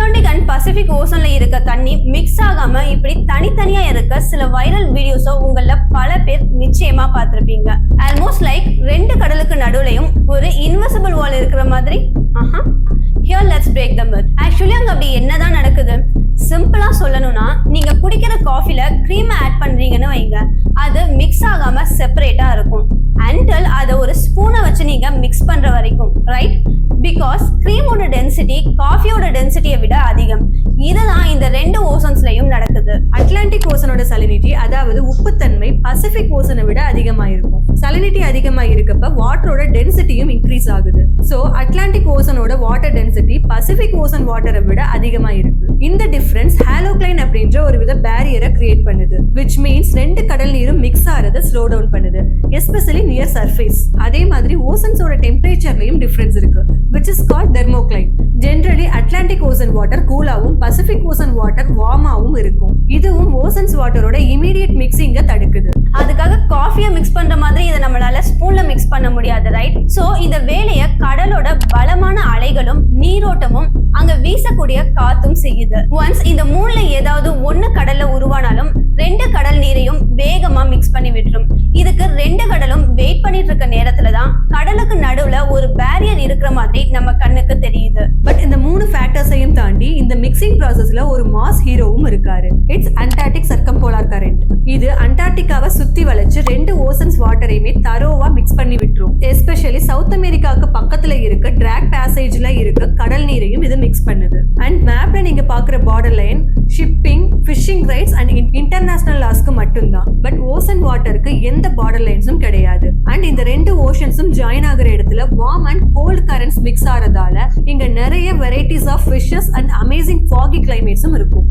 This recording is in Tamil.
அட்லாண்டிக் அண்ட் பசிபிக் ஓசன்ல இருக்க தண்ணி மிக்ஸ் ஆகாம இப்படி தனித்தனியா இருக்க சில வைரல் வீடியோஸோ உங்கள பல பேர் நிச்சயமா பார்த்திருப்பீங்க. ஆல்மோஸ்ட் லைக் ரெண்டு கடலுக்கு நடுவுலயும் ஒரு இன்விசிபிள் வால் இருக்கிற மாதிரி. Here let's break the myth. Actually அங்க அப்படி என்னதான் நடக்குது? சிம்பிளா சொல்லணும்னா, நீங்க குடிக்கிற காஃபில க்ரீம் ஆட் பண்றீங்கன்னு வைங்க, அது மிக்ஸ் ஆகாம செப்பரேட்டா இருக்கும் until அதை ஒரு ஸ்பூனை வச்சு நீங்க மிக்ஸ் பண்ற வரைக்கும், ரைட்? பிகாஸ் க்ரீமோட டென்சிட்டி காஃபியோட டென்சிட்டியை விட அதிகம். இதுதான் இந்த ரெண்டு ஓசன்ஸ்லயும் நடக்குது. அட்லாண்டிக் ஓசனோட சலினிட்டி, அதாவது உப்புத்தன்மை, பசிபிக் ஓசனை விட அதிகமா இருக்கும். சலினிட்டி அதிகமா இருக்கப்ப வாட்டரோட டென்சிட்டியும் இன்க்ரீஸ் ஆகுது. சோ அட்லாண்டிக் ஓசனோட வாட்டர் டென்சிட்டி பசிபிக் ஓசன் வாட்டரை விட அதிகமா இருக்கு. இந்த டிஃபரன்ஸ் ஹாலோக்ளைன் அப்படின்ற ஒரு வித பேரியரை கிரியேட் பண்ணுது, which means ரெண்டு கடல் நீரும் மிக்ஸ் ஆறத ஸ்லோ டவுன் பண்ணுது, எஸ்பெஷலி நியர் சர்ஃபேஸ். அதே மாதிரி ஓசன்ஸோட டெம்பரேச்சர்லயும் டிஃபரன்ஸ் இருக்கு, which is called thermocline. Generally Atlantic ocean water கூலாவும் பசிபிக் ஓசன் வாட்டர் வார்மாவும் இருக்கும். இதுவும் ஓசன்ஸ் வாட்டரோட இமீடியட் மிக்சிங்க தடுக்குது. அதுக்காக காஃபியை மிக்ஸ் பண்ற மாதிரி இதை நம்மளால ஸ்பூன்ல மிக்ஸ் பண்ண முடியாது, ரைட்? சோ இந்த வேலையை கடலோட பலமான அலைகளும் நீரோட்டமும் அங்க வீசக்கூடிய காத்தும் செய்யுது. ஒன்ஸ் இந்த மூணுல ஏதாவது ஒண்ணு கடல்ல உருவானாலும் ரெண்டு கடல் நீரையும் வேகமா மிக்ஸ் பண்ணி விட்டுரும். இதுக்கு ரெண்டு கடலும் வெயிட் பண்ணிட்டு இருக்க நேரத்துலதான் கடலுக்கு நடுவுல ஒரு பேரியர் இருக்கிற மாதிரி நம்ம கண்ணுக்கு தெரியுது. பட் இந்த மூணு ஃபேக்டர்ஸையும் தாண்டி இந்த மிக்சிங் ப்ராசஸ்ல ஒரு மாஸ் ஹீரோவும் இருக்காரு. It's Antarctic circumpolar current. இது அண்டார்டிகாவை சுத்தி வளைச்சு ரெண்டு ஓசன்ஸ் வாட்டரையுமே தரோவா மிக்ஸ் பண்ணி விட்டுரும். எஸ்பெஷலி சவுத் அமெரிக்காவுக்கு பக்கத்துல இருக்க டிராக் பேசேஜ்ல இருக்க கடல் நீரையும் இது மிக்ஸ் பண்ணுது. அண்ட் மேப்ல நீங்க பாக்குற border line shipping, fishing rights and international லாஸ்க்கு மட்டும்தான். பட் ஓசன் வாட்டருக்கு எந்த பார்டர் லைன்ஸும் கிடையாது. அண்ட் இந்த ரெண்டு ஓஷன்ஸும் ஜாயின் ஆகிற இடத்துல warm and cold currents mix ஆறதால இங்க நிறைய varieties of fishes and amazing foggy கிளைமேட்ஸும் இருக்கும்.